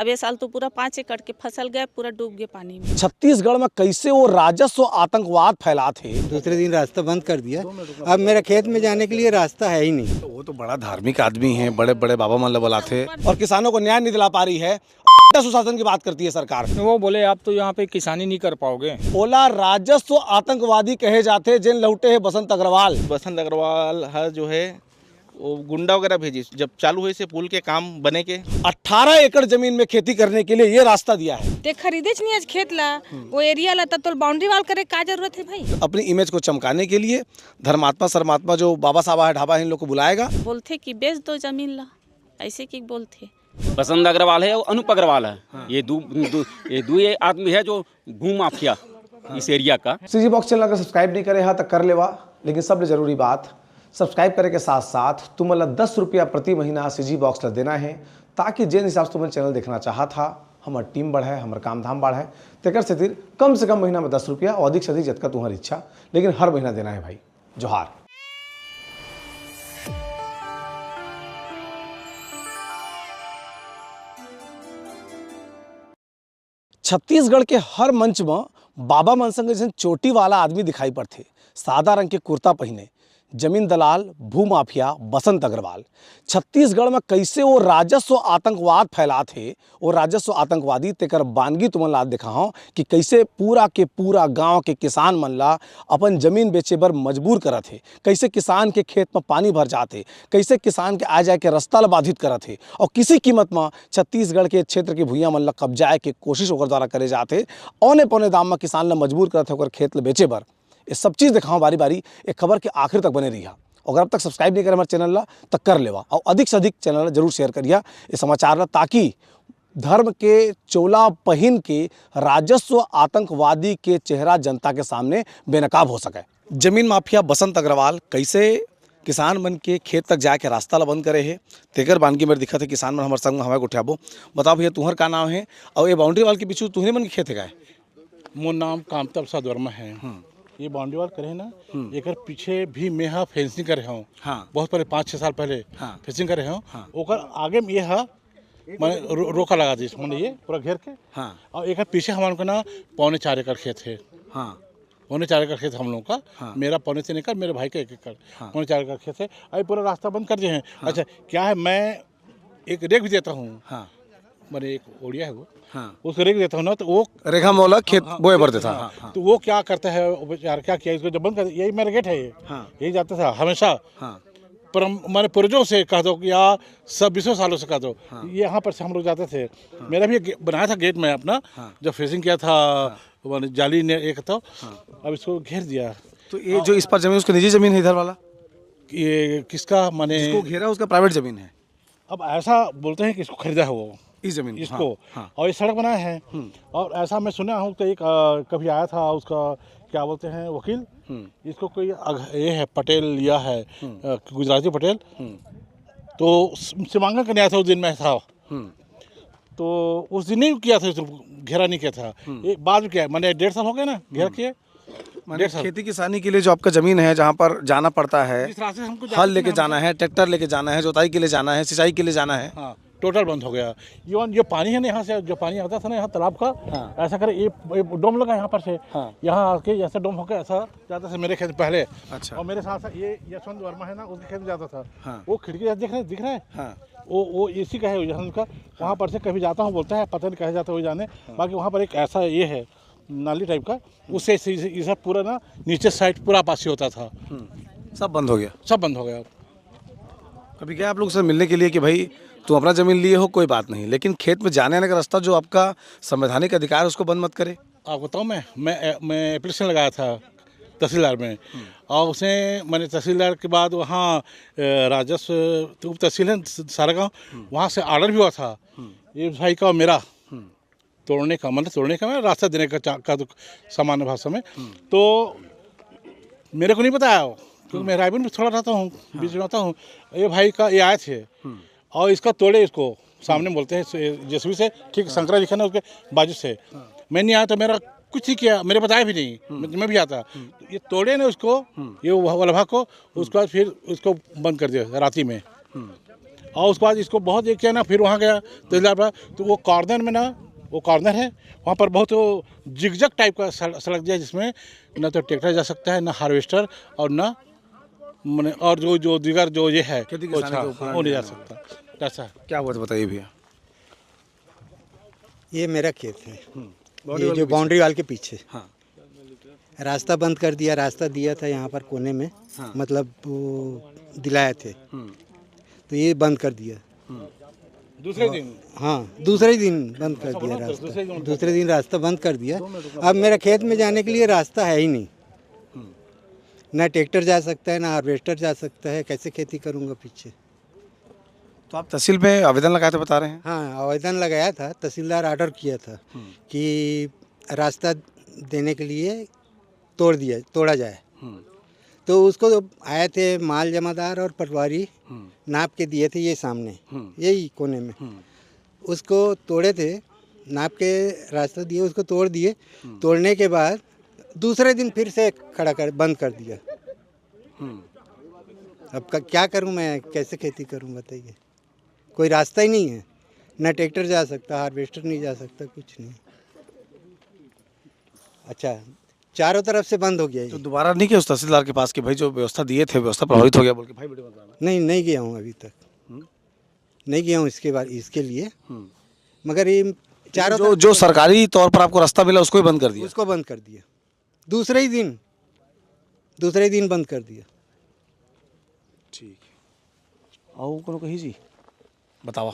अब ये साल तो पूरा 5 एकड़ के फसल गए, पूरा डूब गए पानी में। छत्तीसगढ़ में कैसे वो राजस्व आतंकवाद फैला थे। दूसरे दिन रास्ता बंद कर दिया। अब मेरे खेत में जाने के लिए रास्ता है ही नहीं। तो वो तो बड़ा धार्मिक आदमी है, बड़े बड़े बाबा मल्लबला थे, और किसानों को न्याय नहीं दिला पा रही है। सुशासन की बात करती है सरकार। वो बोले आप तो यहाँ पे किसानी नहीं कर पाओगे। बोला राजस्व आतंकवादी कहे जाते जिन लौटे हैं बसंत अग्रवाल है जो है वो गुंडा वगैरह भेजी जब चालू हुए से पुल के काम बने के 18 एकड़ जमीन में खेती करने के लिए ये रास्ता दिया है। ते खरीदे नहीं आज खेत ला वो एरिया ला तो बाउंड्री वाल करे का जरूरत है भाई। अपनी इमेज को चमकाने के लिए धर्मात्मा शर्मात्मा जो बाबा साहब है ढाबा है, इन लोग को बुलाएगा। बोलते कि बेच दो जमीन ला, ऐसे की बोलते। बसंत अग्रवाल है और अनूप अग्रवाल है। ये दो आदमी है जो भू माफिया इस एरिया का। सीजी बॉक्स चैनल अगर सब्सक्राइब नहीं करे तो कर लेवा, लेकिन सबसे जरूरी बात सब्सक्राइब करे के साथ साथ तुमला 10 रुपया प्रति महीना सीजी बॉक्स ला देना है, ताकि जिन हिसाब से तुम्हें चैनल देखना चाहा था हमार टीम बढ़े, हमारे काम धाम बढ़े। तेकर से कम से कम महीना में 10 रुपया और अधिक से अधिक जतका तुम्हारी इच्छा, लेकिन हर महीना देना है भाई। जोहार। छत्तीसगढ़ के हर मंच में बाबा मनसंग जैसे चोटी वाला आदमी दिखाई पड़ते। सादा रंग के कुर्ता पहने जमीन दलाल भू माफिया बसंत अग्रवाल छत्तीसगढ़ में कैसे वो राजस्व आतंकवाद फैला थे। वो राजस्व आतंकवादी तेकर बानगी तुमन ला दिखा हूँ कि कैसे पूरा के पूरा गांव के किसान मन ला अपन जमीन बेचे बर मजबूर करत थे, कैसे किसान के खेत में पानी भर जाते, कैसे किसान के आ जाए के रास्ता ला बाधित करत थे, और किसी कीमत में छत्तीसगढ़ के क्षेत्र की भूइयाँ मन ला कब्जाए के कोशिश ओकर द्वारा करे जाते। औने पौने दाम में किसान ला मजबूर करत ओकर खेत ला बेचे बर। ये सब चीज़ दिखाऊँ बारी बारी, एक खबर के आखिर तक बने रहिए। अगर अब तक सब्सक्राइब नहीं करे हमारे चैनल ला तो कर लेवा, और अधिक से अधिक चैनल ला जरूर शेयर करिए ये समाचार ला, ताकि धर्म के चोला पहन के राजस्व आतंकवादी के चेहरा जनता के सामने बेनकाब हो सके। जमीन माफिया बसंत अग्रवाल कैसे किसान मन के खेत तक जाके रास्ता ला बंद करे है, तेकर बानगी मेरे दिखा थे। किसान मन हमारे संग हमारे उठाबो। बताओ भैया तुहर का नाम है, और ये बाउंड्री वाल के पीछे तुहरे मन के खेत है का? मोर नाम कामता प्रसाद वर्मा है। ये बाउंड्री वाल करे ना, एक पीछे भी मैं हाँ फेंसिंग करे हूँ। बहुत पहले 5-6 साल पहले फेंसिंग करे हूँ। ओकर आगे में ये हाँ मैंने रोका लगा दी, मैंने ये पूरा घेर के। और एक पीछे हमारे को ना 3.25 एकड़ खेत है। 3.25 एकड़ खेत हम लोग का। मेरा 3.25 एकड़, मेरे भाई का 1 एकड़। 3.25 एकड़ खेत है। अभी पूरा रास्ता बंद कर दिए हैं। अच्छा क्या है, मैं एक रेख भी देता हूँ। मैंने एक ओडिया है वो, उसको रेख देता हूँ ना, तो वो रेखा मौला खेत बोए भर देता। तो वो क्या करता है यार, क्या किया इसको जब बंद कर, यही मेरा गेट है ये। यही जाता था हमेशा। पर मैंने पूर्वजों से कह दो या सब 20 सालों से कह दो, ये यहाँ पर से हम लोग जाते थे। मेरा भी बनाया था गेट में अपना, जब फेसिंग किया था मैंने जाली ने एक था। अब इसको घेर दिया। तो ये जो इस पर जमीन उसकी निजी जमीन है इधर वाला, ये किसका मैंने इसको घेरा उसका प्राइवेट जमीन है। अब ऐसा बोलते हैं कि इसको खरीदा है वो इस जमीन इसको। और ये सड़क बनाया है। और ऐसा मैं सुना हूँ कि एक कभी आया था उसका क्या बोलते हैं वकील, इसको कोई ये है पटेल लिया है, गुजराती पटेल। तो सीमांकन करने आया था उस दिन में था। तो उस दिन नहीं किया था, घेरा नहीं किया था। एक बाद में किया, मैंने 1.5 साल हो गया ना घेरा किए। खेती किसानी के लिए जो आपका जमीन है, जहाँ पर जाना पड़ता है, हल लेके जाना है, ट्रैक्टर लेके जाना है, जोताई के लिए जाना है, सिंचाई के लिए जाना है, टोटल बंद हो गया। इवन जो पानी है ना, यहाँ से जो पानी आता था ना यहाँ तालाब का, ऐसा करे ये डोम लगा यहाँ पर से। यहाँ आके ऐसा डोम होकर ऐसा जाता था मेरे खेत पहले। अच्छा। और मेरे साथ ये यशवंत वर्मा है ना, उसके खेत में जाता था। वो खिड़की दिख रहे हैं। वो इसी का है यशवंत का। वहाँ पर से कभी जाता हूँ, बोलता है पता नहीं कहे जाता है वो जाने। बाकी वहाँ पर एक ऐसा ये है नाली टाइप का, उससे ये सब पूरा ना नीचे साइड पूरा आपासी होता था। सब बंद हो गया। सब बंद हो गया। कभी क्या आप लोग से मिलने के लिए कि भाई तुम अपना जमीन लिए हो कोई बात नहीं, लेकिन खेत में जाने आने का रास्ता जो आपका संवैधानिक अधिकार है उसको बंद मत करे? आप बताओ, मैं एप्लीकेशन लगाया था तहसीलदार में, और उसे मैंने तहसीलदार के बाद वहाँ राजस्व उप तहसील है सारा गाँव, वहाँ से ऑर्डर भी हुआ था ये भाई का मेरा तोड़ने का, मतलब तोड़ने का मैं रास्ता देने का सामान्य भाषा में। तो मेरे को नहीं बताया, क्योंकि मैं रायपुर में थोड़ा रहता हूँ, बीच में रहता हूँ। ये भाई का ये आए थे और इसका तोड़े, इसको सामने बोलते हैं जेसीबी से, ठीक शंकरा लिखा ना उसके बाजू से। मैं नहीं आया तो मेरा कुछ ही किया, मेरे बताया भी नहीं, मैं भी आता। ये तोड़े ने उसको, ये वल्लभा को, उसके बाद फिर उसको बंद कर दिया राती में। और उसके बाद इसको बहुत एक किया ना, फिर वहाँ गया तहसीलदार पर, तो वो कॉर्नर में ना, वो कॉर्नर है वहाँ पर बहुत वो जिगजग टाइप का सड़क दिया, जिसमें न तो ट्रैक्टर जा सकता है, न हार्वेस्टर, और न मैंने और जो दीगर जो ये है खेती वो किसानी के उपकरण वो नहीं जा नहीं सकता। ऐसा है। क्या हुआ था बताइए भैया। ये मेरा खेत है, ये जो बाउंड्री वाल के पीछे। हाँ। रास्ता बंद कर दिया, रास्ता दिया था यहाँ पर कोने में। हाँ। मतलब वो दिलाए थे, तो ये बंद कर दिया। दूसरे दिन हाँ, दूसरे दिन बंद कर दिया रास्ता, दूसरे दिन रास्ता बंद कर दिया। अब मेरा खेत में जाने के लिए रास्ता है ही नहीं, ना ट्रैक्टर जा सकता है, ना हार्वेस्टर जा सकता है, कैसे खेती करूँगा पीछे। तो आप तहसील में आवेदन लगाए थे बता रहे हैं। हाँ, आवेदन लगाया था, तहसीलदार ऑर्डर किया था कि रास्ता देने के लिए तोड़ा जाए। तो उसको आए थे माल जमादार और पटवारी, नाप के दिए थे ये सामने, यही कोने में। उसको तोड़े थे, नाप के रास्ता दिए, उसको तोड़ दिए। तोड़ने के बाद दूसरे दिन फिर से बंद कर दिया। अब क्या करूं मैं, कैसे खेती करूं बताइए। कोई रास्ता ही नहीं है, ना ट्रैक्टर जा सकता, हार्वेस्टर नहीं जा सकता, कुछ नहीं। अच्छा, चारों तरफ से बंद हो गया तो ये। दोबारा नहीं किया उस तहसीलदार के पास कि भाई जो व्यवस्था दिए थे व्यवस्था प्रभावित हो गया बोल के भाई वीडियो बनाना। नहीं गया हूँ अभी तक, नहीं गया हूँ इसके लिए। मगर ये चारों जो सरकारी तौर पर आपको रास्ता मिला उसको ही बंद कर दिया। उसको बंद कर दिया, दूसरे दिन बंद कर दिया। ठीक और कोनो कही जी बतावा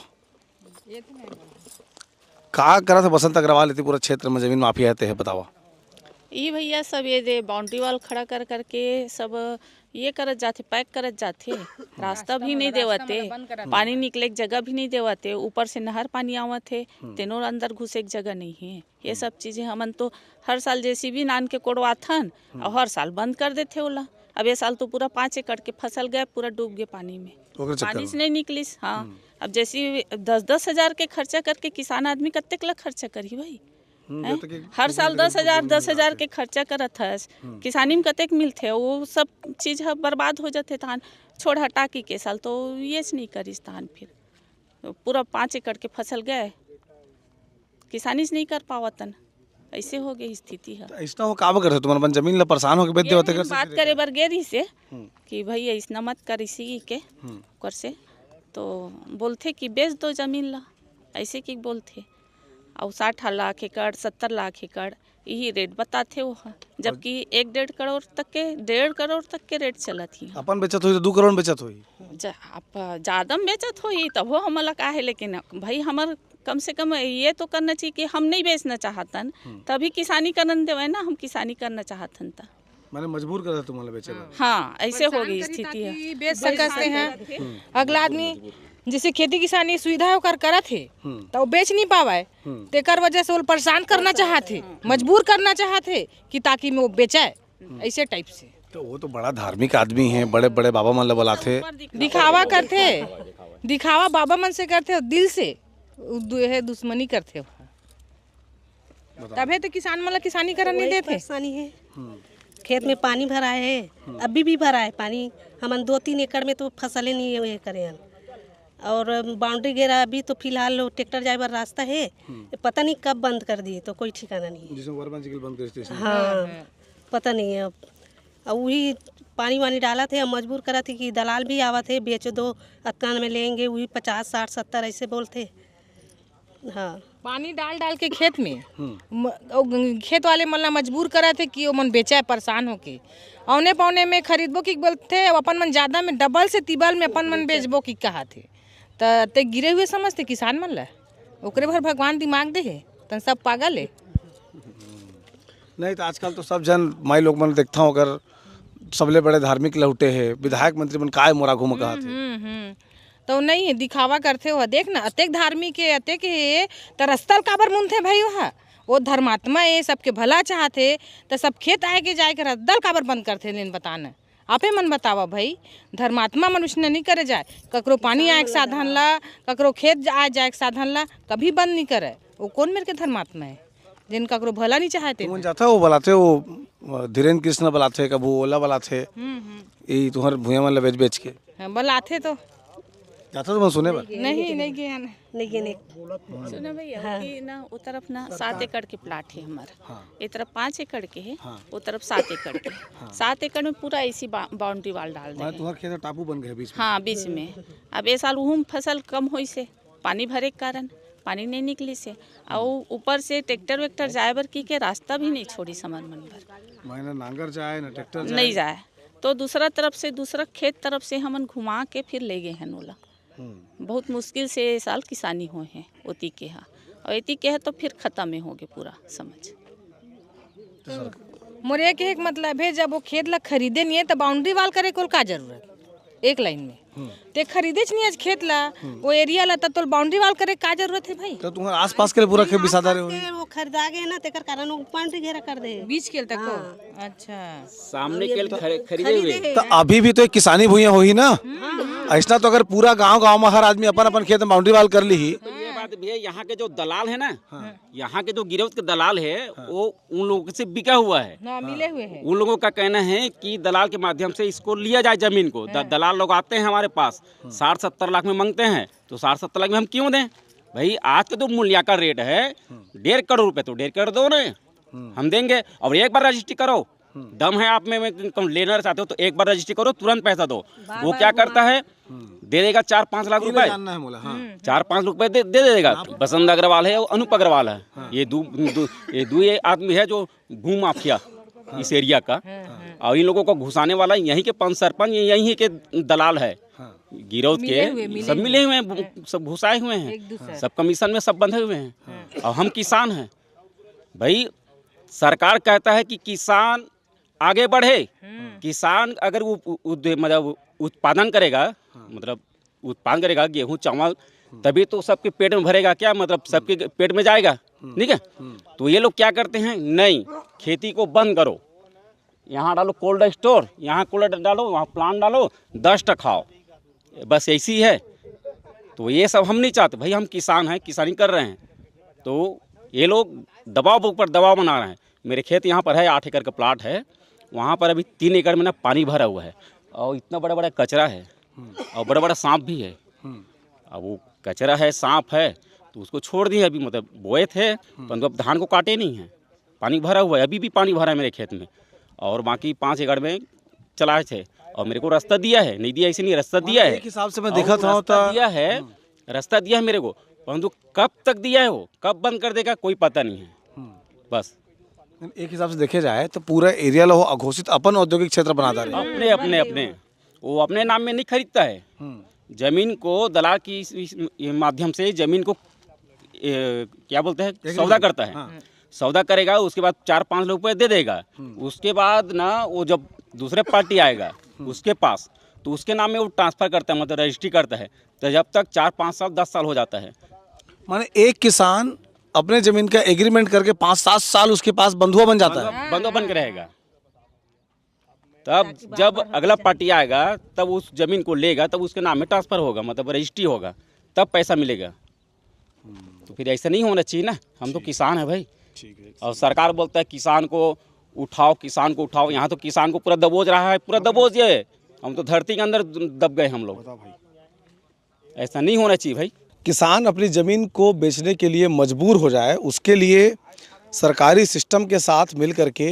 का करा था बसंत अग्रवाल इतने पूरा क्षेत्र में जमीन माफिया है बतावा। ये भैया सब ये दे बाउंड्री वाल खड़ा कर करके सब ये करत जाते, पैक करत जाते, रास्ता भी नहीं देवते, पानी निकले की जगह भी नहीं देवते, ऊपर से नहर पानी आवत है, तेनों अंदर घुसे की जगह नहीं है। ये सब चीजें हमन तो हर साल जेसीबी नान के कोड़वाथन और हर साल बंद कर देते ओला। अब ये साल तो पूरा 5 एकड़ के फसल गए, पूरा डूब गए पानी में, पानी से नहीं निकलिस। हाँ, अब जैसी 10-10 हजार के खर्चा करके किसान आदमी कत्ते ला खर्चा करी भाई। हर साल 10,000 के खर्चा करत हस, किसानी में कतेक मिलते, वो सब चीज बर्बाद हो जाते धान छोड़ हटा के साल तो ये नहीं करिस धान, फिर पूरा 5 एकड़ के फसल गए, किसानी से नहीं कर पावतन, ऐसे हो गई स्थिति है। ऐसा हो काम करते तुम अपन जमीन ला परेशान होके बेच देवते कर बात करे बर गेरी से कि भाई ऐसा मत कर इसी के कर से, तो बोलते कि बेच दो जमीन ला, ऐसे की बोलते। और 60 लाख एकड़ 70 लाख एकड़ यही रेट बताते हो, जबकि 1-1.5 करोड़ तक के 1.5 करोड़ तक के रेट चलत ही। अपन बेचत हुई तो 2 करोड़ बेचत हुई, ज़्यादा बेचत हुई तब वो हमला का है। लेकिन भाई हमार कम से कम ये तो करना चाहिए कि हम नहीं बेचना चाहतन, तभी किसानी करन देवे ना, हम किसानी करना चाहतन था, मैंने मजबूर कर तुम्हारे बेचे। हाँ, ऐसे हो गई स्थिति है। बेच सकते हैं अगला आदमी, जैसे खेती किसानी सुविधा होकर करत है तो वो बेच नहीं पावे, तेकर वजह से वो परेशान करना चाहते, मजबूर करना चाहते कि ताकि वो बेचाए, ऐसे टाइप से। तो वो तो बड़ा धार्मिक आदमी है, बड़े बड़े बाबा मन बुलाते, दिखावा करते, दिखावा बाबा मन से करते, दिल से है दुश्मनी करते, तभी तो किसान मतलब किसानी करने नहीं देते। परेशानी है, खेत में पानी भरा है, अभी भी भरा है पानी, हमन 2-3 एकड़ में तो फसलें नहीं ये करे हैं। और बाउंड्री घेरा अभी तो फिलहाल ट्रैक्टर जाए पर रास्ता है, पता नहीं कब बंद कर दिए, तो कोई ठिकाना नहीं है। हाँ, पता नहीं है। अब वही पानी वानी डाला थे, हम मजबूर करा थे कि दलाल भी आवा थे, बेच दो अतकान में लेंगे, वही 50, 60, 70 ऐसे बोलते। हाँ, पानी डाल के खेत में खेत वाले मतलब मजबूर करा थे कि वो मन बेचा, परेशान होके औने पौने में खरीदबो की बोलते, अपन मन ज़्यादा में डबल से तिबल में अपन मन बेचबो की कहा थे, ते गिरे हुए समझते किसान मन ला, ओकरे भर भगवान दिमाग दे है, तन सब पागल है। नहीं तो आजकल तो सब जन माई लोग मन देखता हूँ, अगर सबले बड़े धार्मिक लौटे है, विधायक मंत्री मन काय मोरा घूम कहा थे, तो नहीं दिखावा करते हो। देख ना, अतेक धार्मिक है, अतेक है, तो रस्तल काबर मुन थे भाई, वहाँ वो धर्मात्मा है, सबके भला चाहते, तो सब खेत आए के जाए कर दल काबर बंद करते लेन बताना, आपे मन बतावा भाई। धर्मात्मा मनुष्य नहीं करे जाए, ककरो पानी आए के साधन ला, ककरो खेत आए जाए के साधन ला कभी बंद नहीं करे, वो कौन मेरे के धर्मात्मा है जिन ककरो भला नहीं चाहते। जाता वो बुलाते, वो धीरेन्द्र कृष्ण बुलाते, कबू ओला बुलाते, यही तुम्हारे भूया मन बेच बेच के बुलाते तो जाता तो मैं सुने पर नहीं गया ना। नहीं गिने। सुनो भैया कि ना वो तरफ ना 7 एकड़ के प्लाट है हमारा, ये तरफ 5 एकड़ के है, वो तरफ 7 एकड़ के। 7 एकड़ में पूरा ऐसी बाउंड्री वाल डाल दे। तुम्हारे खेत टापू बन गए बीच में। हाँ बीच में। अब ये साल उहुम फसल कम हुई से पानी भरे के कारण पानी नहीं निकली से, और ऊपर से ट्रैक्टर वेक्टर जाए बर की के रास्ता भी नहीं छोड़ी समर मन भर। मैंने नांगर जाए ना ट्रैक्टर नहीं जाए तो दूसरा तरफ से दूसरा खेत तरफ से हमन घुमा के फिर ले गए हैं नोला। बहुत मुश्किल से ये साल किसानी हुए हैं ओती के यहाँ, और एती के है तो फिर खत्म में हो गए पूरा समझ। मोरे के एक मतलब है, जब वो खेत ला खरीदे नहीं है तो बाउंड्री वाल करे को का जरूरत एक लाइन में ते खरीदे नहीं आज खेत ला वो एरिया ला तो बाउंड्री वाल करे का जरूरत है भाई। तो तुम्हारे आसपास के लिए पूरा खेत बिसाता रहे हो। वो खरीदा गए ना तेकर कारण वो बाउंड्री घेरा कर दे बीच खेल तक को। अच्छा सामने के खरीदे हुए। तो अभी भी तो एक किसानी भूइयां हो ही ना। ऐसा तो अगर पूरा गांव में हर आदमी अपन अपन खेत में बाउंड्री वाल कर ली ही। तो ये बात भैया, यहाँ के जो दलाल है ना, यहाँ के जो गिरफ्त के दलाल है वो उन लोगों से बिका हुआ है, मिले हुए हैं। उन लोगों का कहना है कि दलाल के माध्यम से इसको लिया जाए जमीन को। दलाल लोग आते हैं हमारे पास 60-70 लाख में मांगते हैं, तो 60-70 लाख में हम क्यों दें भाई? आज का जो मूल्यांकन रेट है 1.5 करोड़ रुपए, तो 1.5 करोड़ दो ना, हम देंगे। और एक बार रजिस्ट्री करो, दम है आप में लेना चाहते हो तो एक बार रजिस्ट्री करो, तुरंत पैसा दो। वो क्या करता है, दे देगा 4-5 लाख रुपए, 4-5 रुपए दे देगा। बसंत अग्रवाल है, अनूप अग्रवाल है, ये दो आदमी है जो भू माफिया इस एरिया का, और इन लोगों को घुसाने वाला यहीं के पंच सरपंच, यहीं के दलाल है, गिरोध के सब मिले हुए हैं, सब घुसाए हुए हैं, सब कमीशन में सब बंधे हुए हैं। और हम किसान हैं भाई। सरकार कहता है कि किसान आगे बढ़े, किसान अगर मतलब उत्पादन करेगा, मतलब उत्पादन करेगा गेहूं चावल, तभी तो सबके पेट में भरेगा क्या, मतलब सबके पेट में जाएगा, ठीक है। तो ये लोग क्या करते हैं, नहीं खेती को बंद करो, यहाँ डालो कोल्ड स्टोर, यहाँ कोल्ड डालो, वहाँ प्लांट डालो, 10 टका खाओ, बस ऐसी है। तो ये सब हम नहीं चाहते भाई, हम किसान हैं, किसानी कर रहे हैं। तो ये लोग दबाव पर दबाव बना रहे हैं। मेरे खेत यहाँ पर है, 8 एकड़ का प्लाट है, वहाँ पर अभी 3 एकड़ में ना पानी भरा हुआ है, और इतना बड़ा बड़ा कचरा है, और बड़ा बड़ा सांप भी है। अब वो कचरा है, सांप है, तो उसको छोड़ दिए अभी, मतलब बोए थे परंतु अब धान को काटे नहीं है, पानी भरा हुआ है, अभी भी पानी भरा है मेरे खेत में। और बाकी 5 एकड़ में चलाए थे, और मेरे को रास्ता दिया है, नहीं दिया ऐसे नहीं, रास्ता दिया है। एक हिसाब से मैं देखा था दिया है, रास्ता दिया है मेरे को, परंतु कब तक दिया है, वो कब बंद कर देगा कोई पता नहीं है। बस एक हिसाब से देखे जाए तो पूरा एरिया लो अघोषित अपन औद्योगिक क्षेत्र बनाता है। अपने वो अपने नाम में नहीं खरीदता है जमीन को, दलाल की माध्यम से जमीन को क्या बोलते हैं, सौदा करता है। सौदा करेगा, उसके बाद 4-5 लाख रुपए दे देगा, उसके बाद ना वो जब दूसरे पार्टी आएगा उसके पास, तो उसके नाम में वो ट्रांसफर करता है, मतलब रजिस्ट्री करता है। तो जब तक 4-5 साल 10 साल हो जाता है, माने एक किसान अपने जमीन का एग्रीमेंट करके 5-7 साल उसके पास बंधुआ बन जाता है, बंधुआ बन के रहेगा। तब जब अगला पार्टी आएगा तब उस जमीन को लेगा, तब उसके नाम में ट्रांसफर होगा, मतलब रजिस्ट्री होगा, तब पैसा मिलेगा। तो फिर ऐसा नहीं होना चाहिए ना, हम तो किसान है भाई। और सरकार बोलता है किसान को उठाओ, किसान को उठाओ, यहाँ तो किसान को पूरा दबोच रहा है, पूरा दबोच ये, हम तो धरती के अंदर दब गए हम लोग। ऐसा नहीं होना चाहिए भाई। किसान अपनी ज़मीन को बेचने के लिए मजबूर हो जाए, उसके लिए सरकारी सिस्टम के साथ मिल करके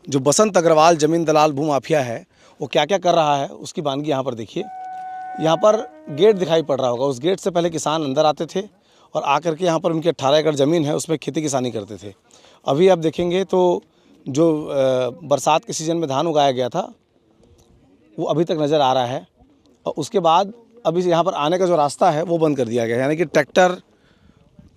जो बसंत अग्रवाल ज़मीन दलाल भू माफिया है वो क्या क्या कर रहा है उसकी वानगी यहाँ पर देखिए। यहाँ पर गेट दिखाई पड़ रहा होगा, उस गेट से पहले किसान अंदर आते थे और आकर के यहाँ पर उनके 18 एकड़ ज़मीन है उसमें खेती किसानी करते थे। अभी आप देखेंगे तो जो बरसात के सीज़न में धान उगाया गया था वो अभी तक नज़र आ रहा है, और उसके बाद अभी यहाँ पर आने का जो रास्ता है वो बंद कर दिया गया, यानी कि ट्रैक्टर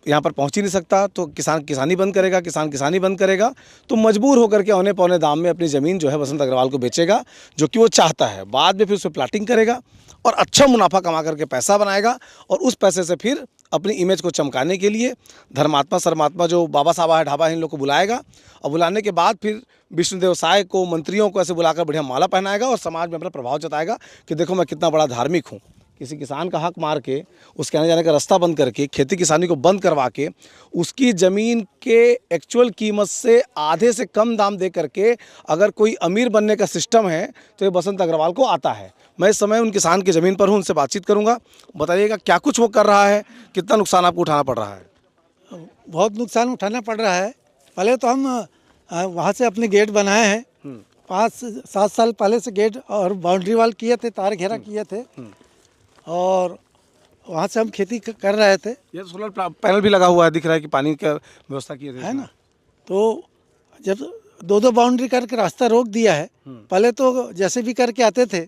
यहाँ पर पहुँच ही नहीं सकता, तो किसान किसानी बंद करेगा, किसान किसानी बंद करेगा, तो मजबूर होकर के औने पौने दाम में अपनी ज़मीन जो है बसंत अग्रवाल को बेचेगा, जो कि वो चाहता है। बाद में फिर उस पर प्लाटिंग करेगा और अच्छा मुनाफा कमा करके पैसा बनाएगा, और उस पैसे से फिर अपनी इमेज को चमकाने के लिए धर्मात्मा शर्मात्मा जो बाबा साहब है ढाबा है इन लोग को बुलाएगा, और बुलाने के बाद फिर विष्णुदेव साय को, मंत्रियों को ऐसे बुलाकर बढ़िया माला पहनाएगा और समाज में अपना प्रभाव जताएगा कि देखो मैं कितना बड़ा धार्मिक हूँ, किसी किसान का हक मार के उसके आने जाने का रास्ता बंद करके खेती किसानी को बंद करवा के उसकी ज़मीन के एक्चुअल कीमत से आधे से कम दाम दे करके अगर कोई अमीर बनने का सिस्टम है तो ये बसंत अग्रवाल को आता है। मैं इस समय उन किसान की ज़मीन पर हूँ, उनसे बातचीत करूँगा। बताइएगा क्या कुछ वो कर रहा है, कितना नुकसान आपको उठाना पड़ रहा है? बहुत नुकसान उठाना पड़ रहा है। पहले तो हम वहाँ से अपने गेट बनाए हैं, 5-7 साल पहले से गेट और बाउंड्री वाल किए थे, तार घेरा किए थे और वहाँ से हम खेती कर रहे थे। ये सोलर पैनल भी लगा हुआ है, दिख रहा है कि पानी का व्यवस्था किए थे, है ना। तो जब 2-2 बाउंड्री करके रास्ता रोक दिया है, पहले तो जैसे भी करके आते थे,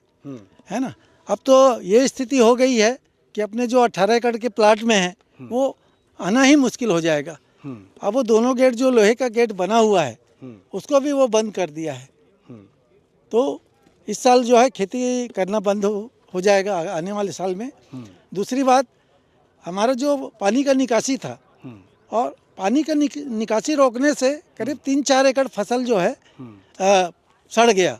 है ना। अब तो ये स्थिति हो गई है कि अपने जो 18 एकड़ के प्लाट में है वो आना ही मुश्किल हो जाएगा। अब वो दोनों गेट जो लोहे का गेट बना हुआ है उसको भी वो बंद कर दिया है। तो इस साल जो है खेती करना बंद हो जाएगा आने वाले साल में। दूसरी बात, हमारा जो पानी का निकासी था और पानी का निकासी रोकने से करीब 3-4 एकड़ फसल जो है सड़ गया।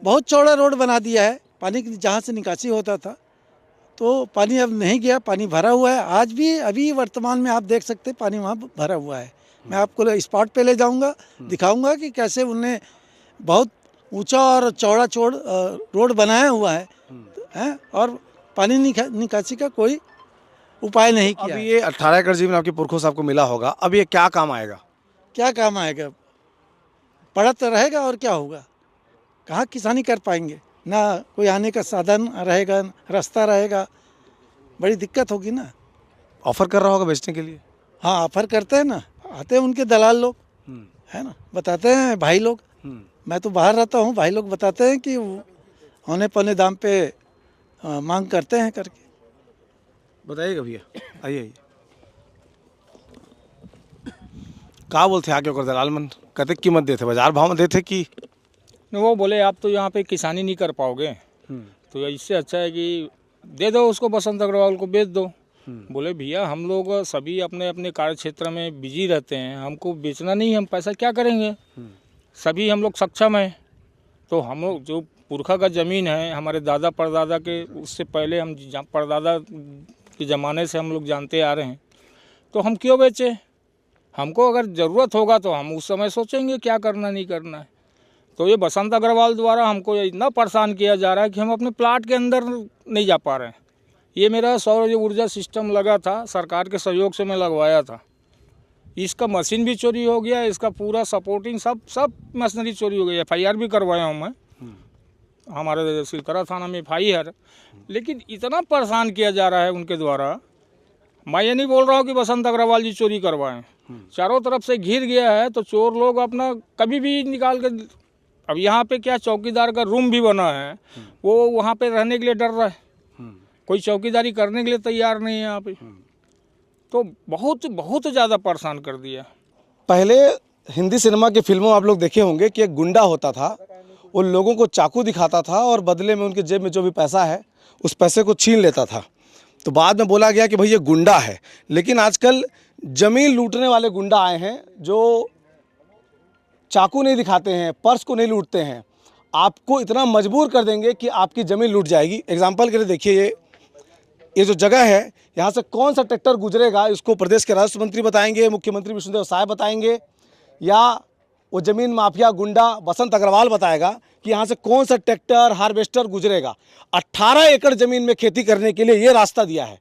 बहुत चौड़ा रोड बना दिया है, पानी जहाँ से निकासी होता था तो पानी अब नहीं गया, पानी भरा हुआ है। आज भी अभी वर्तमान में आप देख सकते हैं पानी वहाँ भरा हुआ है। मैं आपको स्पॉट पे ले जाऊंगा, दिखाऊंगा कि कैसे उन्हें बहुत ऊंचा और चौड़ा रोड बनाया हुआ है और पानी निकासी का कोई उपाय नहीं किया। अब ये 18 एकड़ जमीन आपके पुरखों से आपको मिला होगा, अब ये क्या काम आएगा? क्या काम आएगा? पड़ा तो रहेगा और क्या होगा। कहाँ किसानी कर पाएंगे, ना कोई आने का साधन रहेगा, रास्ता रहेगा, बड़ी दिक्कत होगी ना। ऑफर कर रहा होगा बेचने के लिए? हाँ, ऑफर करते हैं ना, आते हैं उनके दलाल लोग, है ना, बताते हैं भाई लोग। मैं तो बाहर रहता हूँ, भाई लोग बताते हैं कि औने पौने दाम पे मांग करते हैं करके। बताइएगा भैया, आइए। कहाँ बोलते आके कर दलाल मन कहते कीमत देते, बाजार भाव में देते कि वो बोले आप तो यहाँ पे किसानी नहीं कर पाओगे, तो इससे अच्छा है कि दे दो उसको, बसंत अग्रवाल को बेच दो। बोले भैया हम लोग सभी अपने अपने कार्य क्षेत्र में बिजी रहते हैं, हमको बेचना नहीं, हम पैसा क्या करेंगे, सभी हम लोग सक्षम हैं। तो हम लोग जो पुरखा का ज़मीन है, हमारे दादा परदादा के उससे पहले हम परदादा के ज़माने से हम लोग जानते आ रहे हैं, तो हम क्यों बेचें। हमको अगर ज़रूरत होगा तो हम उस समय सोचेंगे क्या करना नहीं करना है। तो ये बसंत अग्रवाल द्वारा हमको इतना परेशान किया जा रहा है कि हम अपने प्लाट के अंदर नहीं जा पा रहे हैं। ये मेरा सौर ऊर्जा सिस्टम लगा था, सरकार के सहयोग से मैं लगवाया था, इसका मशीन भी चोरी हो गया, इसका पूरा सपोर्टिंग सब मशीनरी चोरी हो गई। FIR भी करवाया हूँ मैं, हमारे सिलतरा थाना में FIR। लेकिन इतना परेशान किया जा रहा है उनके द्वारा, मैं ये नहीं बोल रहा हूँ कि बसंत अग्रवाल जी चोरी करवाएं, चारों तरफ से घिर गया है तो चोर लोग अपना कभी भी निकाल के। अब यहाँ पे क्या चौकीदार का रूम भी बना है, वो वहाँ पे रहने के लिए डर रहा है, कोई चौकीदारी करने के लिए तैयार नहीं है यहाँ पे। तो बहुत ज़्यादा परेशान कर दिया। पहले हिंदी सिनेमा की फिल्मों आप लोग देखे होंगे कि एक गुंडा होता था, वो लोगों को चाकू दिखाता था और बदले में उनके जेब में जो भी पैसा है उस पैसे को छीन लेता था। तो बाद में बोला गया कि भाई ये गुंडा है। लेकिन आजकल ज़मीन लूटने वाले गुंडा आए हैं जो चाकू नहीं दिखाते हैं, पर्स को नहीं लूटते हैं, आपको इतना मजबूर कर देंगे कि आपकी ज़मीन लूट जाएगी। एग्जाम्पल के लिए देखिए, ये जो जगह है यहाँ से कौन सा ट्रैक्टर गुजरेगा इसको प्रदेश के राजस्व मंत्री बताएंगे, मुख्यमंत्री विष्णुदेव साय बताएंगे, या वो ज़मीन माफिया गुंडा बसंत अग्रवाल बताएगा कि यहाँ से कौन सा ट्रैक्टर हार्वेस्टर गुजरेगा। 18 एकड़ ज़मीन में खेती करने के लिए ये रास्ता दिया है,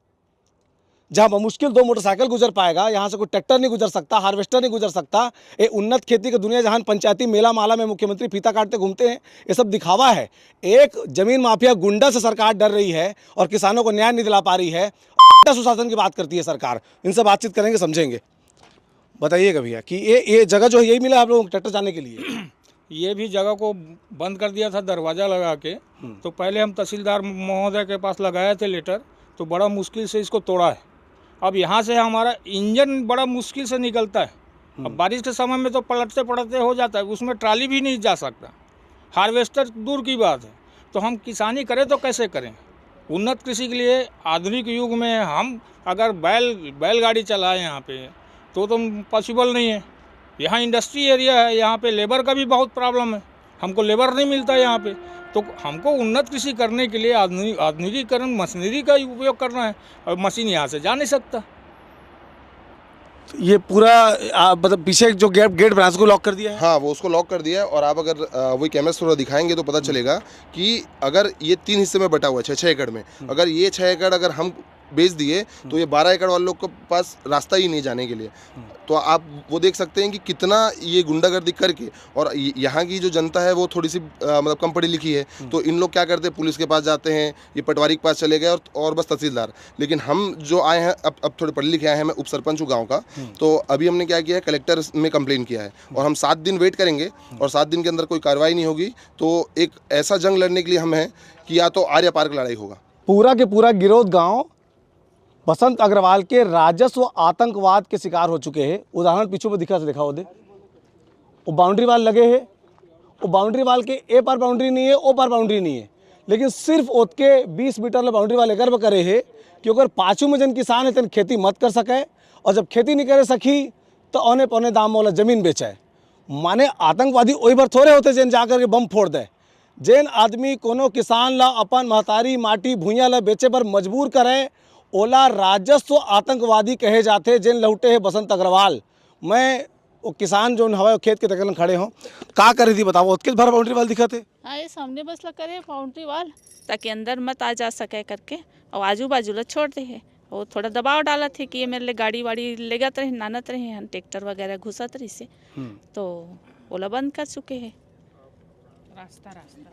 जहाँ मुश्किल 2 मोटरसाइकिल गुजर पाएगा, यहाँ से कोई ट्रैक्टर नहीं गुजर सकता, हार्वेस्टर नहीं गुजर सकता। ये उन्नत खेती की दुनिया जहाँ पंचायती मेला माला में मुख्यमंत्री फीता काटते घूमते हैं, ये सब दिखावा है। एक ज़मीन माफिया गुंडा से सरकार डर रही है और किसानों को न्याय नहीं दिला पा रही है। सुशासन की बात करती है सरकार। इनसे बातचीत करेंगे, समझेंगे। बताइएगा भैया कि ये जगह जो है यही मिला आप लोगों को ट्रैक्टर जाने के लिए? ये भी जगह को बंद कर दिया था दरवाज़ा लगा के। तो पहले हम तहसीलदार महोदय के पास लगाए थे लेटर, तो बड़ा मुश्किल से इसको तोड़ा है। अब यहाँ से हमारा इंजन बड़ा मुश्किल से निकलता है। अब बारिश के समय में तो पलटते पलटते हो जाता है, उसमें ट्राली भी नहीं जा सकता, हार्वेस्टर दूर की बात है। तो हम किसानी करें तो कैसे करें? उन्नत कृषि के लिए आधुनिक युग में हम अगर बैलगाड़ी चलाएं यहाँ पे तो पॉसिबल नहीं है। यहाँ इंडस्ट्री एरिया है, यहाँ पे लेबर का भी बहुत प्रॉब्लम है, हमको लेबर नहीं मिलता यहाँ पे। तो हमको उन्नत कृषि करने के लिए आधुनिकीकरण मशीनरी का उपयोग करना है, और मशीन यहाँ से जा नहीं सकता। ये पूरा मतलब पीछे जो गेट बना उसको लॉक कर दिया है। हाँ, वो उसको लॉक कर दिया है। और आप अगर वही कैमरा से थोड़ा दिखाएंगे तो पता चलेगा कि अगर ये 3 हिस्से में बटा हुआ है 6 एकड़ में, अगर ये 6 एकड़ अगर हम बेच दिए तो ये 12 एकड़ वाले लोग के पास रास्ता ही नहीं जाने के लिए। तो आप वो देख सकते हैं कि कितना ये गुंडागर्दी करके, और यहाँ की जो जनता है वो थोड़ी सी मतलब कम पढ़ी लिखी है, तो इन लोग क्या करते हैं, पुलिस के पास जाते हैं, ये पटवारी के पास चले गए और बस तहसीलदार। लेकिन हम जो आए हैं अब थोड़े पढ़े लिखे आए हैं, मैं उप सरपंच हूँ गाँव का, तो अभी हमने क्या किया है, कलेक्टर में कंप्लेन किया है और हम 7 दिन वेट करेंगे और 7 दिन के अंदर कोई कार्रवाई नहीं होगी तो एक ऐसा जंग लड़ने के लिए हम हैं कि या तो आर्या पार की लड़ाई होगा। पूरा के पूरा गिरोध गांव बसंत अग्रवाल के राजस्व आतंकवाद के शिकार हो चुके हैं। उदाहरण पीछे में दिखा दे, वो बाउंड्री वाल लगे हैं, वो बाउंड्री वाल के ए पार बाउंड्री नहीं है, ओ पार बाउंड्री नहीं है, लेकिन सिर्फ ओत के 20 मीटर बाउंड्री वाल एकर करे है कि अगर पाँचों में जन किसान है तो खेती मत कर सके, और जब खेती नहीं करे सकी तो औने पौने दाम वाला जमीन बेचे। माने आतंकवादी वही बार थोड़े होते जन जाकर के बम फोड़ दे। जैन आदमी कोनो किसान ला अपन महतारी माटी भूइयाँ ला बेचे पर मजबूर करे, ओला राजस्व आतंकवादी कहे जाते। जिन लौटे है बसंत अग्रवाल। मैं वो किसान जो हवा खेत के तकन खड़े हों, का कर रही थी बताओ, उसके भर बाउंड्री वाल दिखा थे। हाँ, ये सामने बस लग करे बाउंड्री वाल ताकि अंदर मत आ जा सके करके, और आजू बाजू ला छोड़ दे है। वो थोड़ा दबाव डाला थे कि ये मेरे लिए गाड़ी वाड़ी ले जाते रहे, नानत रहे हैं, ट्रैक्टर वगैरह घुसत रही से, तो ओला बंद कर चुके हैं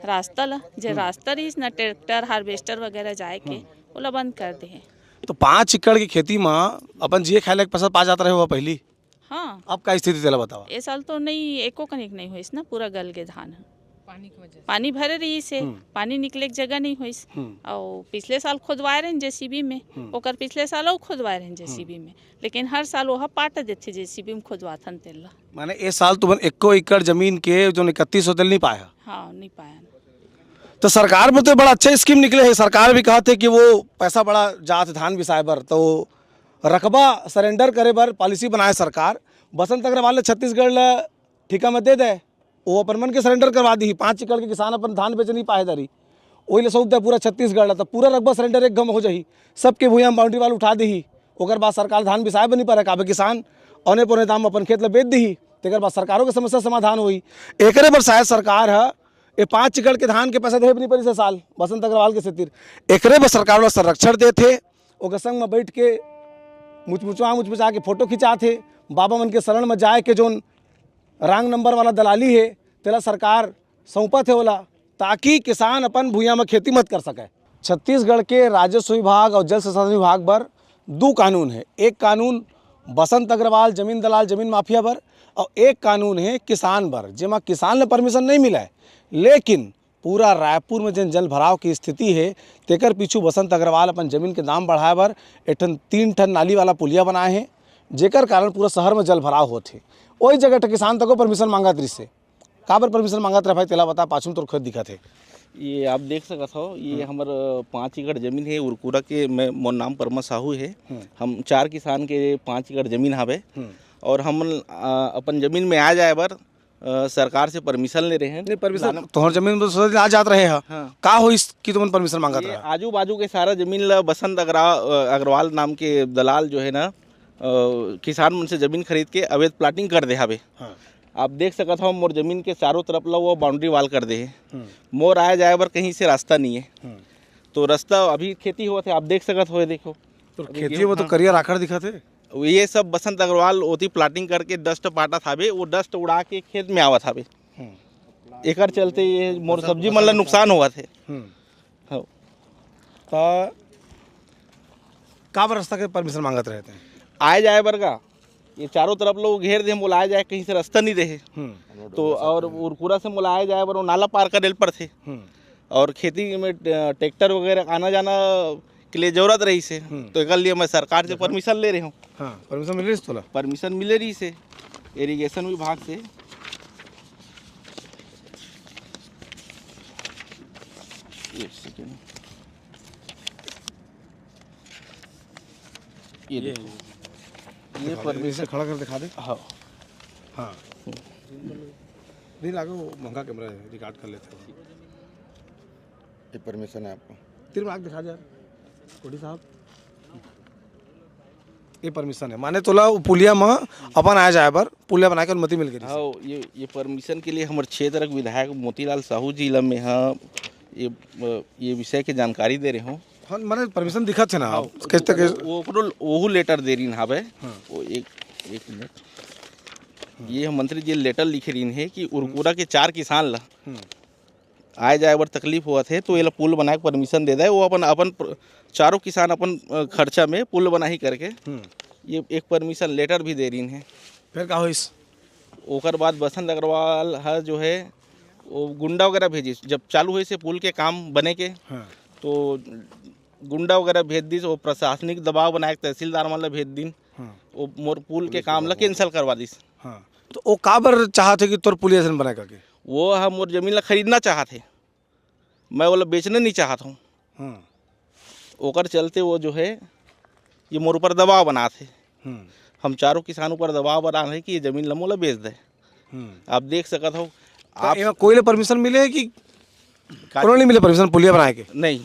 रास्ता ला। जे रास्ता रही ना ट्रैक्टर हार्वेस्टर वगैरह जाए के, ओला बंद कर दे। तो 5 एकड़ की खेती में अपन जिए खाए फसल पा जाता रहे हुआ पहली। हाँ, अब का स्थिति चला बताओ। ये साल तो नहीं, एको कनिक नहीं हुई ना, पूरा गल के धान पानी की वजह से, पानी भरे रही से, पानी निकले की जगह नहीं हुई। और पिछले साल खुदवाए रहे जेसीबी में, ओकर पिछले साल और खुदवाए रहे जेसीबी में, लेकिन हर साल वह पाट देते जेसीबी में खुदवाथन तेल। माने इस साल तुम 1 एकड़ जमीन के जो 3100 तेल नहीं पाया। हाँ, नहीं पाया। तो सरकार पर तो बड़ा अच्छा स्कीम निकले है। सरकार भी कहा थे कि वो पैसा बड़ा जात धान बिसाए बर, तो रकबा सरेंडर करे बर पॉलिसी बनाए सरकार। बसंत अग्रवाल छत्तीसगढ़ ला ठिका में दे दे, वो अपन मन के सरेंडर करवा दी। 5 एकड़ के किसान अपन धान बेच नहीं पाए दरी, वही सौंप दे पूरा छत्तीसगढ़ ला, तो पूरा रकबा सरेंडर एक गम हो जाही, सबके भूया में बाउंड्री वाल उठा दी। ओकर बाद सरकार धान बिसाए भी नहीं पाए, काबे किसान औने पौने दाम अपन खेत ला बेच दी, तेकर बाद सरकारों की समस्या समाधान हुई। एकरे पर शायद सरकार है ये 5 एकड़ के धान के पैसा दे नहीं पड़ी से साल बसंत अग्रवाल के खातिर। एकरे पर सरकार वाला संरक्षण दे थे, ओकर संग में बैठ के मुचमुचा के फोटो खिंचा थे। बाबा मन के शरण में जाए के जोन रंग नंबर वाला दलाली है तेला सरकार सौंपत है ओला, ताकि किसान अपन भूया में खेती मत कर सके। छत्तीसगढ़ के राजस्व विभाग और जल संसाधन विभाग पर 2 कानून है। एक कानून बसंत अग्रवाल जमीन दलाल जमीन माफिया पर, और एक कानून है किसान पर, जेमा किसान ने परमिशन नहीं मिला है। लेकिन पूरा रायपुर में जिन जल भराव की स्थिति है तेकर पीछू बसंत अग्रवाल अपन जमीन के दाम बढ़ाए बर 3 ठन नाली वाला पुलिया बनाए हैं, जेकर कारण पूरा शहर में जल भराव होते। वही जगह किसान तक परमिशन मांगत रही से, काबर परमिशन मांगत रहे भाई तेला बता, पाछू तो खुद दिखा थे। ये आप देख सकत हो, ये हमार 5 एकड़ जमीन है उरकुरा के। मैं मोर नाम परमा साहू है। हम 4 किसान के 5 एकड़ जमीन हवे, और हम अपन जमीन में आ जाए बर सरकार से परमिशन ले रहे हैं। नहीं परमिशन तोहर जमीन में आ जात रहे हैं। हाँ। का हो इसकी तुम परमिशन मांगत रहे? आजू बाजू के सारा जमीन ला बसंत अग्रवाल नाम के दलाल जो है ना, किसान मन से जमीन खरीद के अवैध प्लाटिंग कर दे हवे। हाँ। आप देख सकत हो मोर जमीन के चारों तरफ ला वो बाउंड्री वाल कर दे है। मोर आए जाए बर कहीं से रास्ता नहीं है, तो रास्ता अभी खेती हुआ थे, आप देख सकत हो। देखो तो खेती में तो करिया राखड़ दिखा थे। ये सब बसंत अग्रवाल ओती प्लाटिंग करके डस्ट पाटा थावे, वो डस्ट उड़ा के खेत में आवत थावे। एकर चलते ये मोर सब्जी मन ला नुकसान हुआ थे। तो का रास्ता के परमिशन मांगत रहते हैं? आए जाए बर का ये चारों तरफ लोग घेर दे, मोलाए जाए कहीं से रास्ता नहीं रहे, तो और उरकुरा से मोलाए जाए बर वो नाला पार कर रेल पर थे, और खेती में ट्रैक्टर वगैरह आना जाना के लिए जरूरत रही से, तो एक लिए मैं सरकार से परमिशन ले रही हूँ। हाँ, परमिशन मिल रही है? परमिशन मिले रही से इरिगेशन विभाग से। एक सेकेंड, ये परमिशन खड़ा कर दिखा दे। हाँ हाँ, नहीं लागो, महंगा कैमरा है, रिकॉर्ड कर लेते हैं। ये परमिशन है आपको। तीर में आग दिखा दे यार कोडी साहब, ये परमिशन है माने तोला पुलिया में अपन आया जाए पर पुलिया बना के अनुमति मिल गई। हाँ, ये परमिशन के लिए हमारे क्षेत्र के विधायक मोतीलाल साहू जी ला में हाँ ये विषय की जानकारी दे रहे हूँ। हाँ माने परमिशन दिखा थे ना कैसे वो लेटर दे रही है वो एक मिनट, ये मंत्री जी लेटर लिखे रही है कि उरकुरा के 4 किसान ला आए जाए बर तकलीफ हुआ थे तो ये पुल बना के परमिशन दे दे। वो अपन चारों किसान अपन खर्चा में पुल बना ही करके ये एक परमिशन लेटर भी दे रही है। फिर का होइस ओकर बाद बसंत अग्रवाल है जो है वो गुंडा वगैरह भेजी, जब चालू हुए से पुल के काम बने के तो गुंडा वगैरह भेज दी, वो प्रशासनिक दबाव बनाए तहसीलदार मतलब भेज दी, वो मोर पुल के काम ला कैंसिल करवा दी। तो वो काबर चाहते कि तोर पुलिया बना करके वो हम मोर जमीन ला खरीदना चाहते, मैं बोला बेचना नहीं चाहता हूँ। ओकर चलते वो जो है ये मोर ऊपर दबाव बनाते, हम चारों किसानों पर दबाव बना रहे कि ये जमीन ला मोला बेच दे। आप देख सकते हो आप कोई परमिशन मिले कि नहीं मिले परमिशन पुलिया बनाए के? नहीं,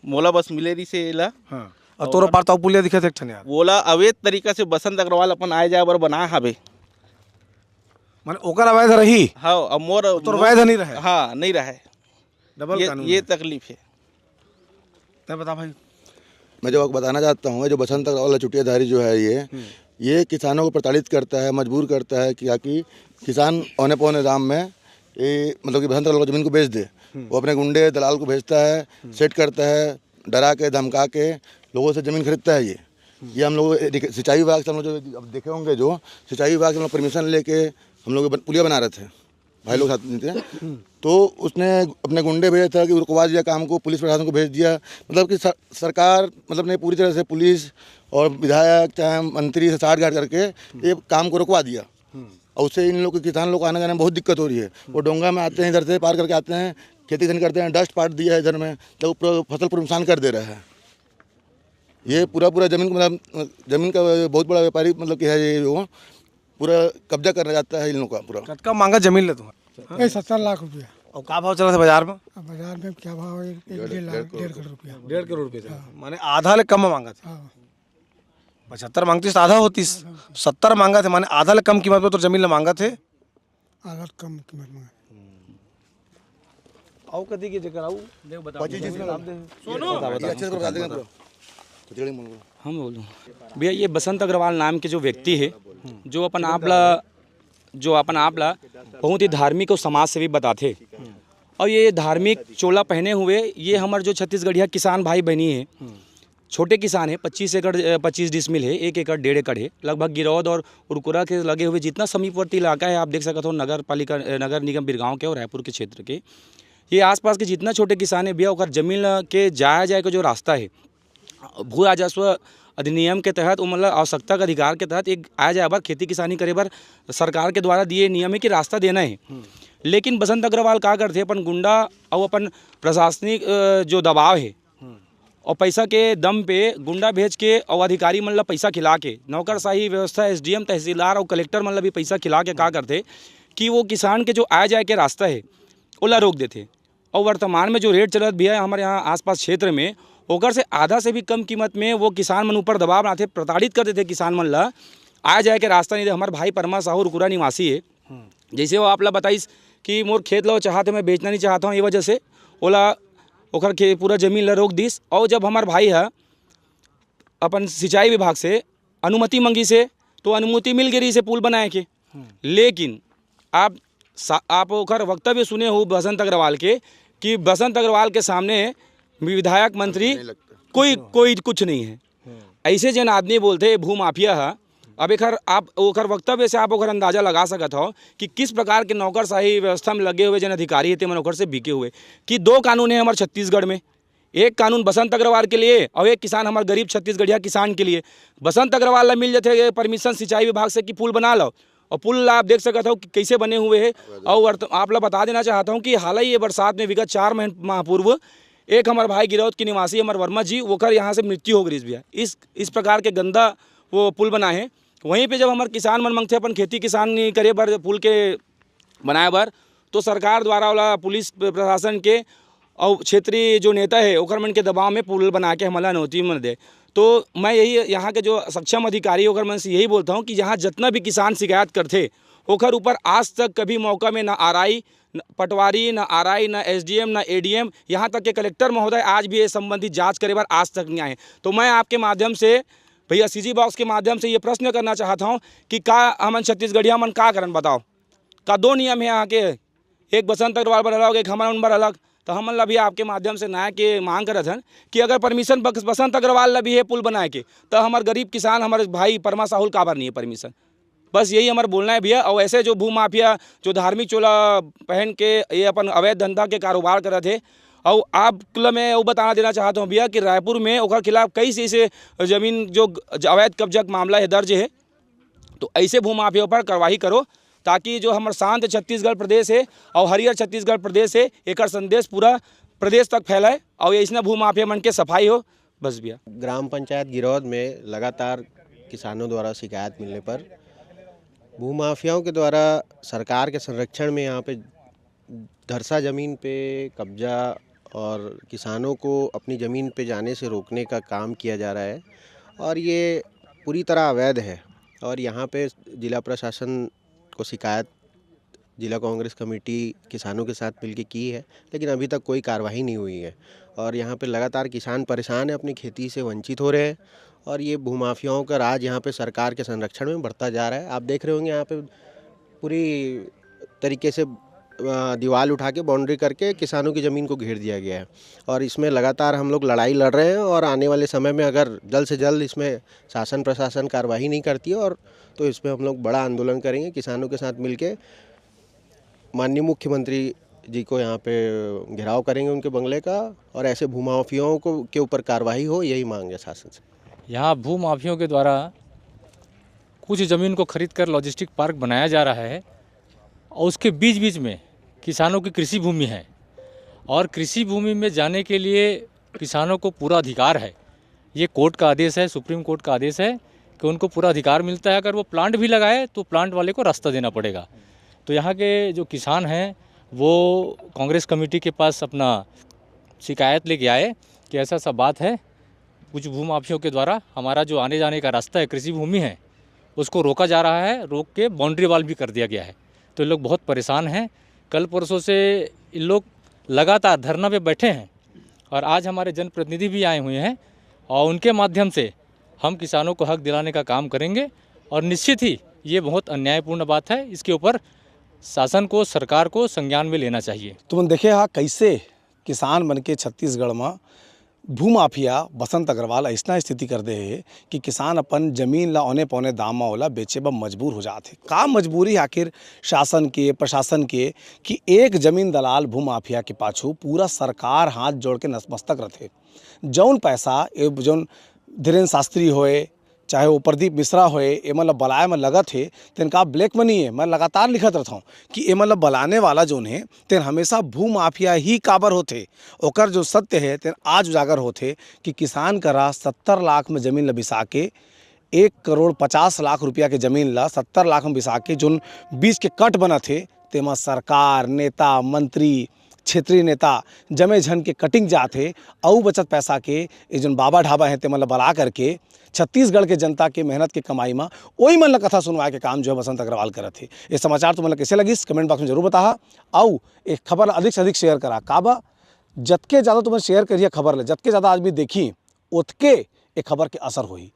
मोला बस मिले रही से ला। और तोरा पार तो पुलिया दिखे थे यार बोला अवैध तरीका से बसंत अग्रवाल अपन आए जाए बर बना हवे माने ओकर अवैध रही। हाँ, अब मोर तो अवैध नहीं रहे। हाँ नहीं रहे, डबल कानून ये तकलीफ है। तब बता भाई। मैं जो बताना चाहता हूँ जो बसंत अग्रवाल चुटियाधारी जो है ये किसानों को प्रताड़ित करता है, मजबूर करता है कि किसान औने पौने दाम में ये मतलब कि बसंत अग्रवाल ज़मीन को बेच दे। वो अपने गुंडे दलाल को भेजता है, सेट करता है, डरा के धमका के लोगों से ज़मीन खरीदता है। ये हम लोग सिंचाई विभाग से हम लोग जो अब देखे होंगे, जो सिंचाई विभाग से हम लोग परमिशन लेके हम लोग पुलिया बना रहे थे, भाई लोग साथ थे, तो उसने अपने गुंडे भेजा था कि रुकवा दिया काम को, पुलिस प्रशासन को भेज दिया। मतलब कि सरकार मतलब ने पूरी तरह से पुलिस और विधायक चाहे मंत्री से साठगांठ करके ये काम को रुकवा दिया। और उससे इन लोग के किसान लोग को आने जाने में बहुत दिक्कत हो रही है। वो डोंगा में आते हैं, इधर से पार करके आते हैं, खेती खन करते हैं, डस्ट पाट दिया है इधर में, तो फसल पर नुकसान कर दे रहा है। ये पूरा जमीन को मतलब जमीन का बहुत बड़ा व्यापारी मतलब कि है ये, वो पूरा कब्जा करना चाहता है इन लोगों का पूरा। कतका मांगा जमीन ले तुम्हारा? 70 लाख रुपया। और क्या भाव चला था बाजार में? बाजार में क्या भाव है? 1.5 करोड़ रुपया। 1.5 करोड़ रुपये माने आधा ले कम मांगा था। 75 मांगती तो आधा होती, 70 मांगा थे माने आधा ले कम कीमत में तो जमीन ले मांगा थे। आधा कम कीमत में आओ कदी के जगह आओ देख बता सुनो अच्छे से बता देंगे हम बोलूँ भैया, ये बसंत अग्रवाल नाम के जो व्यक्ति है जो अपन आप ला बहुत ही धार्मिक और समाज सेवी बताते, और ये धार्मिक चोला पहने हुए ये हमारे जो छत्तीसगढ़िया किसान भाई बहनी है, छोटे किसान है, 25 एकड़ 25 डिसमिल है, 1 एकड़ 1.5 एकड़ है लगभग। गिरौद और उरकुरा के लगे हुए जितना समीपवर्ती इलाका है, आप देख सकते हो नगर निगम बिरगांव के और रायपुर के क्षेत्र के, ये आसपास के जितना छोटे किसान है भैया ओकर जमीन के जाए का जो रास्ता है भू राजस्व अधिनियम के तहत मतलब आवश्यकता का अधिकार के तहत एक आया जाए बार खेती किसानी करे बार सरकार के द्वारा दिए नियम है कि रास्ता देना है। लेकिन बसंत अग्रवाल क्या करते अपन गुंडा और अपन प्रशासनिक जो दबाव है और पैसा के दम पे गुंडा भेज के और अधिकारी मतलब पैसा खिला के नौकरशाही व्यवस्था SDM तहसीलदार और कलेक्टर मतलब भी पैसा खिला के क्या करते कि वो किसान के जो आया जाए के रास्ता है ओला रोक देते। और वर्तमान में जो रेट चलत भी है हमारे यहाँ आसपास क्षेत्र में ओकर से आधा से भी कम कीमत में वो किसान मन ऊपर दबाव बनाते, प्रताड़ित कर देते किसान मन ला आया जाए के रास्ता नहीं दे। हमारे भाई परमा साहू रुकुरा निवासी है, जैसे वो आप ला बताइस कि मोर खेत ला चाहते मैं बेचना नहीं चाहता हूँ, ये वजह से ओला ओकर के पूरा जमीन ला रोक दिस। और जब हमारे भाई है अपन सिंचाई विभाग से अनुमति मंगी से तो अनुमति मिल गई से पुल बनाए के, लेकिन आप ओकर वक्तव्य सुने हो बसंत अग्रवाल के कि बसंत अग्रवाल के सामने विधायक मंत्री कोई कुछ नहीं है। ऐसे जन आदमी बोलते भू माफिया है। अब एकर आप ओकर वक्तव्य से आप ओकर अंदाजा लगा सकत हो कि किस प्रकार के नौकरशाही व्यवस्था में लगे हुए जन अधिकारी है मन ओकर से बिके हुए। कि 2 कानून है हमारे छत्तीसगढ़ में, एक कानून बसंत अग्रवाल के लिए और एक किसान हमारे गरीब छत्तीसगढ़िया किसान के लिए। बसंत अग्रवाल ला मिल जाते परमिशन सिंचाई विभाग से कि पुल बना लो, और पुल आप देख सकते हो कि कैसे बने हुए हैं। और आप लोग बता देना चाहता हूँ कि हाल ही ये बरसात में विगत 4 माह पूर्व एक हमारे भाई गिरौद के निवासी हमारे वर्मा जी वोकर यहाँ से मृत्यु हो गई भैया। इस प्रकार के गंदा वो पुल बनाए हैं। वहीं पे जब हमारे किसान मन मांगते अपन खेती किसानी करे बर पुल के बनाए बर, तो सरकार द्वारा वाला पुलिस प्रशासन के और क्षेत्रीय जो नेता है ओकर मन के दबाव में पुल बना के हमला नौती मन दे। तो मैं यही यहाँ के जो सक्षम अधिकारी ओकर मन से यही बोलता हूँ कि यहाँ जितना भी किसान शिकायत करते ओकर ऊपर आज तक कभी मौका में ना आरआई, पटवारी, ना आरआई, ना एसडीएम, ना एडीएम, यहाँ तक के कलेक्टर महोदय आज भी ये संबंधित जांच करे बार आज तक नहीं आए। तो मैं आपके माध्यम से भैया सीजी बॉक्स के माध्यम से ये प्रश्न करना चाहता हूँ कि का हमन छत्तीसगढ़िया मन का करन बताओ। का दो नियम है यहाँ के, एक बसंत अग्रवाल पर अलग, एक हमारा उन पर अलग। तो हमन ला भी आपके माध्यम से न्याय के मांग करत हन कि अगर परमिशन बसंत अग्रवाल ला भी है पुल बनाए के, तो हमारे गरीब किसान हमारे भाई परमा साहुल काबर नहीं है परमिशन। बस यही हमारा बोलना है भैया। और ऐसे जो भूमाफिया जो धार्मिक चोला पहन के ये अपन अवैध धंधा के कारोबार कर रहे थे, और आप मैं वो बताना देना चाहता हूँ भैया कि रायपुर में ओकर खिलाफ कई से ऐसे ज़मीन जो अवैध कब्जा का मामला है दर्ज है। तो ऐसे भूमाफियों पर कार्रवाई करो ताकि जो हमारा शांत छत्तीसगढ़ प्रदेश है और हरियर छत्तीसगढ़ प्रदेश है एक संदेश पूरा प्रदेश तक फैलाए और इसने भूमाफिया मन के सफाई हो। बस भैया। ग्राम पंचायत गिरौद में लगातार किसानों द्वारा शिकायत मिलने पर भूमाफियाओं के द्वारा सरकार के संरक्षण में यहाँ पे धरसा ज़मीन पे कब्जा और किसानों को अपनी ज़मीन पे जाने से रोकने का काम किया जा रहा है और ये पूरी तरह अवैध है। और यहाँ पे जिला प्रशासन को शिकायत जिला कांग्रेस कमेटी किसानों के साथ मिलकर की है, लेकिन अभी तक कोई कार्रवाई नहीं हुई है। और यहाँ पे लगातार किसान परेशान है, अपनी खेती से वंचित हो रहे हैं और ये भूमाफियाओं का राज यहाँ पे सरकार के संरक्षण में बढ़ता जा रहा है। आप देख रहे होंगे यहाँ पे पूरी तरीके से दीवार उठा के बाउंड्री करके किसानों की ज़मीन को घेर दिया गया है और इसमें लगातार हम लोग लड़ाई लड़ रहे हैं। और आने वाले समय में अगर जल्द से जल्द इसमें शासन प्रशासन कार्रवाई नहीं करती है और तो इसमें हम लोग बड़ा आंदोलन करेंगे किसानों के साथ मिलके। माननीय मुख्यमंत्री जी को यहाँ पे घेराव करेंगे उनके बंगले का और ऐसे भूमाफियाओं को के ऊपर कार्रवाई हो, यही मांग है शासन से। यहाँ भूमाफियों के द्वारा कुछ ज़मीन को खरीद कर लॉजिस्टिक पार्क बनाया जा रहा है और उसके बीच बीच में किसानों की कृषि भूमि है और कृषि भूमि में जाने के लिए किसानों को पूरा अधिकार है। ये कोर्ट का आदेश है, सुप्रीम कोर्ट का आदेश है कि उनको पूरा अधिकार मिलता है। अगर वो प्लांट भी लगाए तो प्लांट वाले को रास्ता देना पड़ेगा। तो यहाँ के जो किसान हैं वो कांग्रेस कमेटी के पास अपना शिकायत लेके आए कि ऐसा सा बात है, कुछ भूमाफियों के द्वारा हमारा जो आने जाने का रास्ता है, कृषि भूमि है, उसको रोका जा रहा है, रोक के बाउंड्री वाल भी कर दिया गया है। तो ये लोग बहुत परेशान हैं। कल परसों से इन लोग लगातार धरना पे बैठे हैं और आज हमारे जनप्रतिनिधि भी आए हुए हैं और उनके माध्यम से हम किसानों को हक दिलाने का काम करेंगे। और निश्चित ही ये बहुत अन्यायपूर्ण बात है, इसके ऊपर शासन को, सरकार को संज्ञान में लेना चाहिए। तुम देखे हाँ कैसे किसान बन के छत्तीसगढ़ में भूमाफिया बसंत अग्रवाल ऐसा स्थिति कर दे है कि किसान अपन जमीन ला औने पौने दाम में ओला बेचे ब मजबूर हो जाते। का मजबूरी आखिर शासन के प्रशासन के कि एक जमीन दलाल भूमाफिया के पाछू पूरा सरकार हाथ जोड़ के नतमस्तक रहते। जौन पैसा जौन धीरेन्द्र शास्त्री होए चाहे वो प्रदीप मिश्रा होए ए मतलब बलाए में लगत है तेन का ब्लैक मनी है। मैं लगातार लिखत रहता हूँ कि ए मतलब बलाने वाला जोन है तेन हमेशा भूमाफिया ही काबर होते। ओकर जो सत्य है तेन आज उजागर होते कि किसान करा 70 लाख में ज़मीन ला बिसा के 1,50,00,000 रुपया के ज़मीन ला 70 लाख में बिसा के जोन बीच के कट बना थे तेमा सरकार, नेता, मंत्री, क्षेत्रीय नेता जमे झन के कटिंग जाते और बचत पैसा के ये जो बाबा ढाबा है ते मतलब बला करके छत्तीसगढ़ के जनता के मेहनत के कमाई में वही मन कथा सुनवाए के काम जो है बसंत अग्रवाल करत थे। ये समाचार तुम्हें कैसे लगिस कमेंट बॉक्स में जरूर बताहा और एक खबर अधिक से अधिक शेयर करा। काबा जतके ज़्यादा तुम्हें शेयर करिए खबर ले, जतके ज़्यादा आदमी देखी उतके एक खबर के असर हुई।